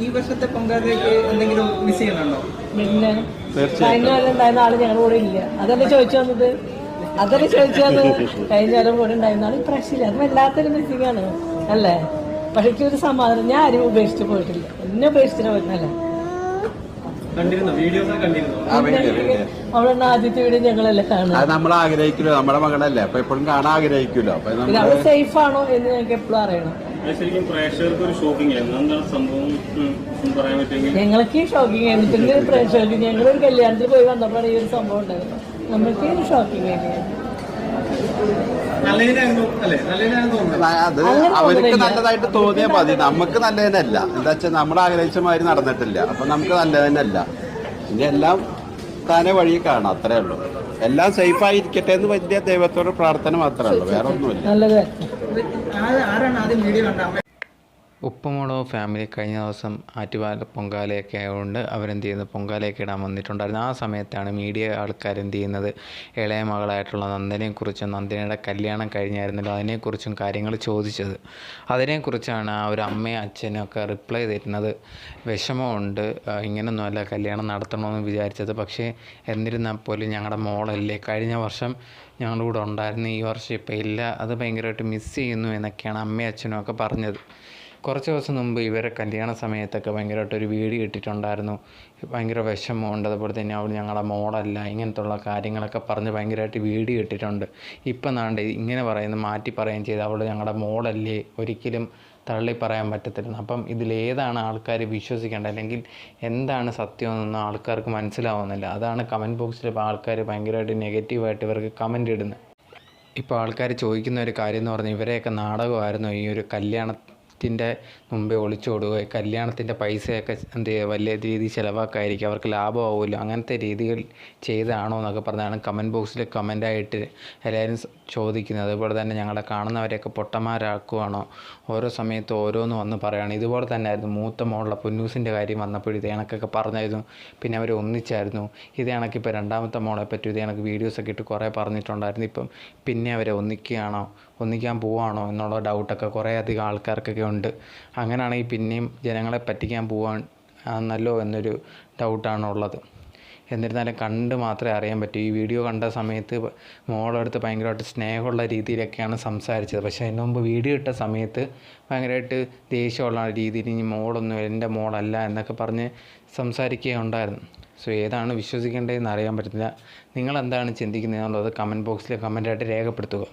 ഈ വർഷത്തെ പൊങ്കാലയ്ക്ക് എന്തെങ്കിലും മിസ് ചെയ്യുന്നുണ്ടോ? പിന്നെ കഴിഞ്ഞ കൊല്ലം ഉണ്ടായിരുന്ന ആള് ഞങ്ങളുടെ കൂടെ ഇല്ല. അതല്ലേ ചോദിച്ചു വന്നത്, കഴിഞ്ഞ കൊല്ലം കൂടെ ഉണ്ടായിരുന്ന ആൾ ഇപ്രാവശ്യമില്ല. അത് വല്ലാത്തൊരു മിസ്സിംഗ് ആണ് അല്ലേ? പക്ഷെ എനിക്കൊരു സമാധാനം, ഞാൻ ആരും ഉപേക്ഷിച്ച് പോയിട്ടില്ല. എന്നെ ഉപേക്ഷിച്ചിട്ട് പോയിട്ടല്ലേ. അവിടെ ആദ്യത്തെ വീഡിയോ ഞങ്ങളല്ലേ കാണുക. നമ്മൾ ആഗ്രഹിക്കുമല്ലോ, നമ്മുടെ മകളല്ലേ, അപ്പൊ എപ്പോഴും കാണാൻ ആഗ്രഹിക്കുമല്ലോ. അവള് സേഫ് ആണോ എന്ന് ഞങ്ങൾക്ക് എപ്പോഴും അറിയണം. ശരിക്കും പ്രേക്ഷകർക്ക് ഒരു ഷോക്കിംഗ് ആയിരുന്നു. എന്താണ് സംഭവം പറയാൻ പറ്റുമെങ്കിൽ? ഞങ്ങൾക്ക് ഷോക്കിംഗ് ആയിരുന്നു. പിന്നെ പ്രേക്ഷകർക്ക് ഞങ്ങളൊരു കല്യാണത്തിൽ പോയി വന്നപ്പോഴാണ് ഈ ഒരു സംഭവം ഉണ്ടായത്. നമ്മൾക്ക് ഷോക്കിംഗ് ആയിരുന്നു. അത് അവർക്ക് നല്ലതായിട്ട് തോന്നിയാൽ മതി, നമുക്ക് നല്ലതിനല്ല. എന്താ വെച്ചാൽ നമ്മൾ ആഗ്രഹിച്ച മാതിരി നടന്നിട്ടില്ല, അപ്പൊ നമുക്ക് നല്ലതിനല്ല. ഇനി എല്ലാം താനെ വഴി കാണാം, അത്രേ ഉള്ളൂ. എല്ലാം സേഫ് ആയിരിക്കട്ടെ എന്ന് വലിയ ദൈവത്തോട് പ്രാർത്ഥന മാത്രമേ ഉള്ളൂ, വേറെ ഒന്നുമില്ല. ഉപ്പുമുളോ ഫാമിലി കഴിഞ്ഞ ദിവസം ആറ്റുപാല പൊങ്കാലയൊക്കെ ആയതുകൊണ്ട് അവരെന്ത് ചെയ്യുന്നത്, പൊങ്കാലയൊക്കെ ഇടാൻ വന്നിട്ടുണ്ടായിരുന്നു. ആ സമയത്താണ് മീഡിയ ആൾക്കാർ എന്ത് ചെയ്യുന്നത്, ഇളയ മകളായിട്ടുള്ള നന്ദനെക്കുറിച്ചും നന്ദനയുടെ കല്യാണം കഴിഞ്ഞായിരുന്നല്ലോ അതിനെക്കുറിച്ചും കാര്യങ്ങൾ ചോദിച്ചത്. അതിനെക്കുറിച്ചാണ് ആ ഒരു അമ്മയും അച്ഛനും ഒക്കെ റിപ്ലൈ തരുന്നത്. വിഷമമുണ്ട്, ഇങ്ങനൊന്നുമല്ല കല്യാണം നടത്തണമെന്ന് വിചാരിച്ചത്, പക്ഷേ എന്നിരുന്നാൽ പോലും ഞങ്ങളുടെ മോളല്ലേ, കഴിഞ്ഞ വർഷം ഞങ്ങളുടെ കൂടെ ഉണ്ടായിരുന്നു, ഈ വർഷം ഇപ്പോൾ ഇല്ല, അത് ഭയങ്കരമായിട്ട് മിസ് ചെയ്യുന്നു എന്നൊക്കെയാണ് അമ്മയും അച്ഛനും ഒക്കെ പറഞ്ഞത്. കുറച്ച് ദിവസം മുമ്പ് ഇവരെ കല്യാണ സമയത്തൊക്കെ ഭയങ്കരമായിട്ടൊരു വീഡിയോ ഇട്ടിട്ടുണ്ടായിരുന്നു. ഭയങ്കര വിഷമമുണ്ട്, അതുപോലെ തന്നെ അവൾ ഞങ്ങളുടെ മോളല്ല, ഇങ്ങനത്തുള്ള കാര്യങ്ങളൊക്കെ പറഞ്ഞ് ഭയങ്കരമായിട്ട് വീഡിയോ ഇട്ടിട്ടുണ്ട്. ഇപ്പം നാണ്ട് ഇങ്ങനെ പറയുന്നു, മാറ്റി പറയുകയും ചെയ്ത് അവൾ ഞങ്ങളുടെ മോളല്ലേ, ഒരിക്കലും തള്ളി പറയാൻ പറ്റത്തില്ല. അപ്പം ഇതിലേതാണ് ആൾക്കാർ വിശ്വസിക്കേണ്ടത്, അല്ലെങ്കിൽ എന്താണ് സത്യമെന്നൊന്നും ആൾക്കാർക്ക് മനസ്സിലാവുന്നില്ല. അതാണ് കമൻറ്റ് ബോക്സിൽ ഇപ്പോൾ ആൾക്കാർ ഭയങ്കരമായിട്ട് നെഗറ്റീവായിട്ട് ഇവർക്ക് കമൻറ്റ് ഇടുന്നത്. ഇപ്പോൾ ആൾക്കാർ ചോദിക്കുന്ന ഒരു കാര്യം എന്ന് പറഞ്ഞാൽ, ഇവരെയൊക്കെ നാടകമായിരുന്നു ഈ ഒരു കല്യാണത്തിൻ്റെ മുമ്പേ ഒളിച്ചോടുക, കല്യാണത്തിൻ്റെ പൈസയൊക്കെ എന്ത് ചെയ്യുക, വലിയ രീതിയിൽ ചിലവാക്കായിരിക്കും, അവർക്ക് ലാഭമാവുമല്ലോ, അങ്ങനത്തെ രീതികൾ ചെയ്തതാണോ എന്നൊക്കെ പറഞ്ഞാണ് കമൻറ്റ് ബോക്സിൽ കമൻറ്റായിട്ട് എല്ലാവരും ചോദിക്കുന്നത്. അതുപോലെ തന്നെ ഞങ്ങളെ കാണുന്നവരെയൊക്കെ പൊട്ടന്മാരാക്കുവാണോ, ഓരോ സമയത്ത് ഓരോന്ന് വന്ന് പറയുകയാണ്. ഇതുപോലെ തന്നെ ആയിരുന്നു മൂത്ത മോളുടെ പൊന്നൂസിൻ്റെ കാര്യം വന്നപ്പോൾ ഇത് കണക്കൊക്കെ പറഞ്ഞായിരുന്നു. പിന്നെ അവർ ഒന്നിച്ചായിരുന്നു. ഇത് കണക്കിപ്പോൾ രണ്ടാമത്തെ മോളെ പറ്റി ഇത് കണക്ക് വീഡിയോസൊക്കെ ഇട്ട് കുറേ പറഞ്ഞിട്ടുണ്ടായിരുന്നു. ഇപ്പം പിന്നെ അവരെ ഒന്നിക്കാൻ പോവാണോ എന്നുള്ള ഡൗട്ടൊക്കെ കുറേ അധികം ആൾക്കാർക്കൊക്കെ ഉണ്ട്. അങ്ങനെയാണെങ്കിൽ പിന്നെയും ജനങ്ങളെ പറ്റിക്കാൻ പോവാൻ നല്ലോ എന്നൊരു ഡൗട്ടാണുള്ളത്. എന്നിരുന്നാലും കണ്ട് മാത്രമേ അറിയാൻ പറ്റൂ. ഈ വീഡിയോ കണ്ട സമയത്ത് മോളെടുത്ത് ഭയങ്കരമായിട്ട് സ്നേഹമുള്ള രീതിയിലൊക്കെയാണ് സംസാരിച്ചത്. പക്ഷേ അതിന് മുമ്പ് വീഡിയോ ഇട്ട സമയത്ത് ഭയങ്കരമായിട്ട് ദേഷ്യമുള്ള രീതിയിൽ ഇനി മോളൊന്നും എൻ്റെ മോളല്ല എന്നൊക്കെ പറഞ്ഞ് സംസാരിക്കുകയുണ്ടായിരുന്നു. സോ ഏതാണ് വിശ്വസിക്കേണ്ടതെന്ന് അറിയാൻ പറ്റുന്നില്ല. നിങ്ങളെന്താണ് ചിന്തിക്കുന്നത് എന്നുള്ളത് കമൻറ്റ് ബോക്സിൽ കമൻറ്റായിട്ട് രേഖപ്പെടുത്തുക.